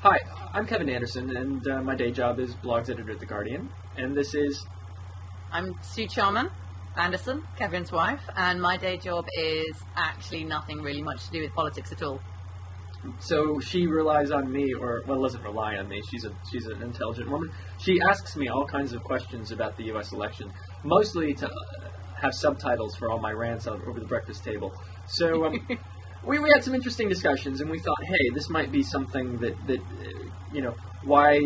Hi, I'm Kevin Anderson, and my day job is blogs editor at The Guardian, and this is... I'm Suw Charman, Anderson, Kevin's wife, and my day job is actually nothing really much to do with politics at all. So she relies on me, or, well, doesn't rely on me, she's an intelligent woman. She asks me all kinds of questions about the U.S. election, mostly to have subtitles for all my rants over the breakfast table. So, we had some interesting discussions, and we thought, hey, this might be something that why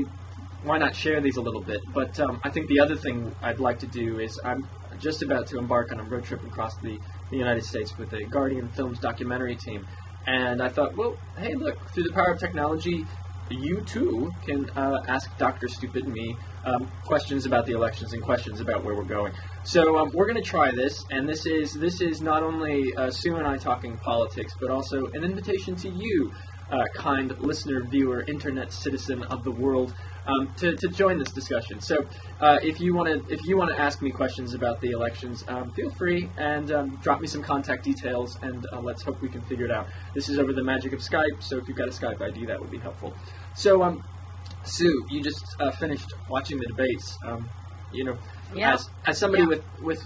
not share these a little bit? But I think the other thing I'd like to do is I'm just about to embark on a road trip across the United States with a Guardian Films documentary team. And I thought, well, hey, look, through the power of technology, you too can ask Dr. Stupid me questions about the elections and questions about where we're going. So we're going to try this, and this is not only Sue and I talking politics, but also an invitation to you, kind listener, viewer, internet citizen of the world, to join this discussion. So if you want to ask me questions about the elections, feel free and drop me some contact details, and let's hope we can figure it out. This is over the magic of Skype, so if you've got a Skype ID, that would be helpful. So Sue, you just finished watching the debates. Yeah. As somebody with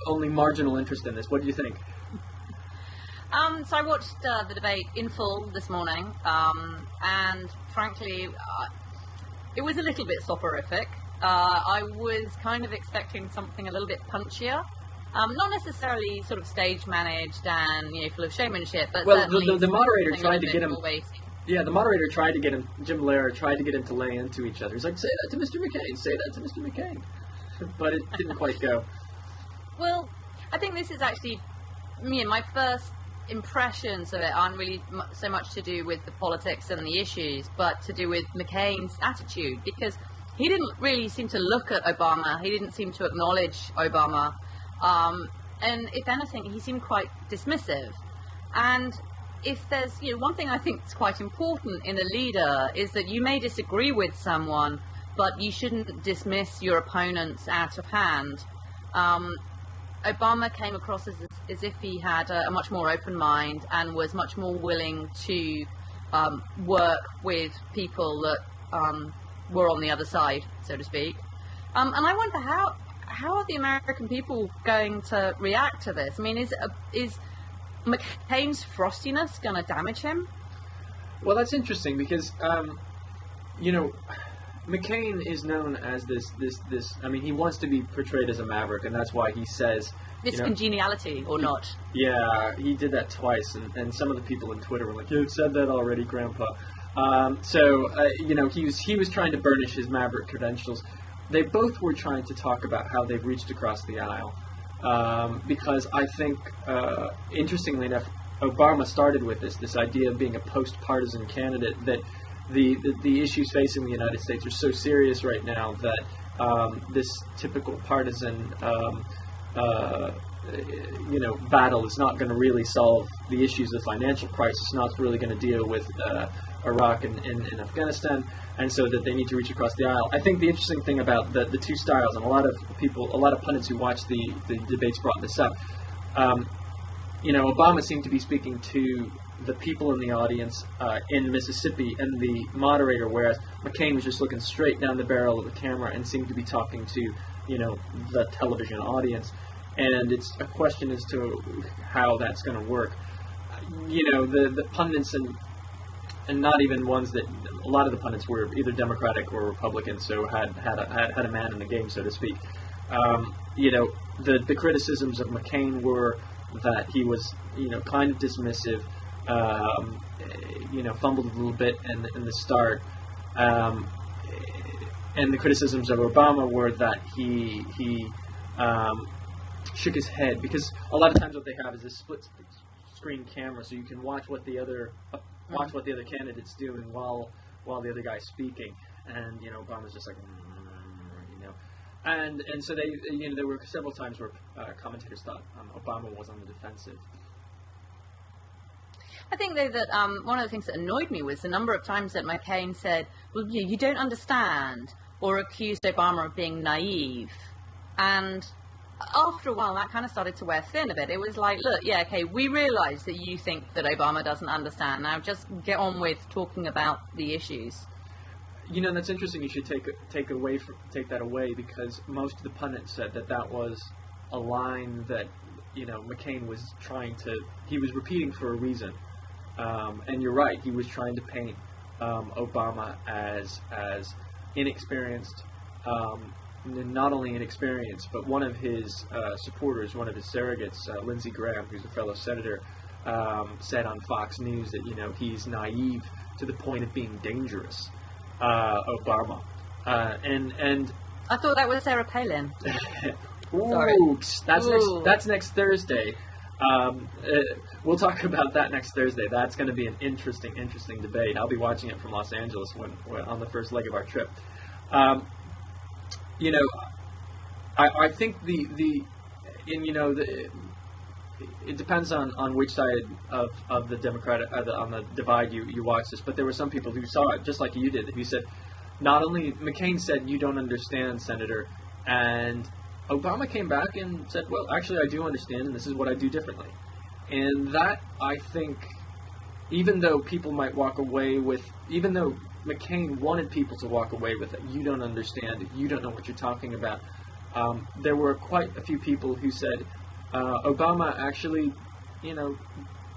only marginal interest in this, what do you think? So I watched the debate in full this morning, and frankly, it was a little bit soporific. I was kind of expecting something a little bit punchier. Not necessarily sort of stage managed and full of showmanship, but the moderator tried to get him. Weighty. Yeah, the moderator tried to get him. Jim Blair tried to get him to lay into each other. He's like, "Say that to Mr. McCain. Say that to Mr. McCain," but it didn't quite go. Well, I think this is actually my first impressions of it aren't really so much to do with the politics and the issues, but to do with McCain's attitude, because he didn't really seem to look at Obama. He didn't seem to acknowledge Obama. And if anything, he seemed quite dismissive. And if there's, one thing I think is quite important in a leader is that you may disagree with someone, but you shouldn't dismiss your opponents out of hand. Obama came across as if he had a much more open mind and was much more willing to work with people that were on the other side, so to speak. And I wonder how are the American people going to react to this? I mean, is McCain's frostiness going to damage him? Well, that's interesting because, McCain is known as this. I mean, he wants to be portrayed as a maverick, and that's why he says this congeniality or not. Yeah, he did that twice, and some of the people on Twitter were like, "You've said that already, Grandpa." He was trying to burnish his maverick credentials. They both were trying to talk about how they've reached across the aisle, because I think, interestingly enough, Obama started with this idea of being a post-partisan candidate, that the issues facing the United States are so serious right now that this typical partisan battle is not going to really solve the issues of financial crisis, not really going to deal with Iraq and Afghanistan, and so that they need to reach across the aisle. I think the interesting thing about the two styles, and a lot of pundits who watched the debates brought this up, Obama seemed to be speaking to the people in the audience in Mississippi and the moderator, whereas McCain was just looking straight down the barrel of the camera and seemed to be talking to, the television audience. And it's a question as to how that's going to work. The pundits and not even ones that a lot of the pundits were either Democratic or Republican, so had a man in the game, so to speak. The criticisms of McCain were that he was kind of dismissive, fumbled a little bit in the start, and the criticisms of Obama were that he shook his head, because a lot of times what they have is a split screen camera, so you can watch what the other candidate's doing while the other guy's speaking, and Obama's just like, and so there were several times where commentators thought Obama was on the defensive. I think, though, that one of the things that annoyed me was the number of times that McCain said, well, you don't understand, or accused Obama of being naive. And after a while, that kind of started to wear thin a bit. It was like, look, yeah, okay, we realise that you think that Obama doesn't understand. Now just get on with talking about the issues. You know, that's interesting. You should take that away, because most of the pundits said that was a line that, you know, McCain was he was repeating for a reason. And you're right, he was trying to paint Obama as inexperienced, not only inexperienced, but one of his supporters, one of his surrogates, Lindsey Graham, who's a fellow senator, said on Fox News that, you know, he's naive to the point of being dangerous, Obama. And I thought that was Sarah Palin. Oops, that's next Thursday. We'll talk about that next Thursday. That's going to be an interesting debate. I'll be watching it from Los Angeles when on the first leg of our trip. You know, I think it depends on which side of the Democratic on the divide you watch this. But there were some people who saw it just like you did, who said, not only McCain said, "You don't understand, Senator," and Obama came back and said, "Well, actually, I do understand, and this is what I do differently." And that, I think, even though people might walk away with, even though McCain wanted people to walk away with it, "You don't understand, you don't know what you're talking about," there were quite a few people who said, Obama actually, you know,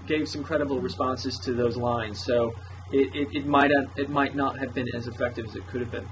gave some credible responses to those lines. So it might not have been as effective as it could have been.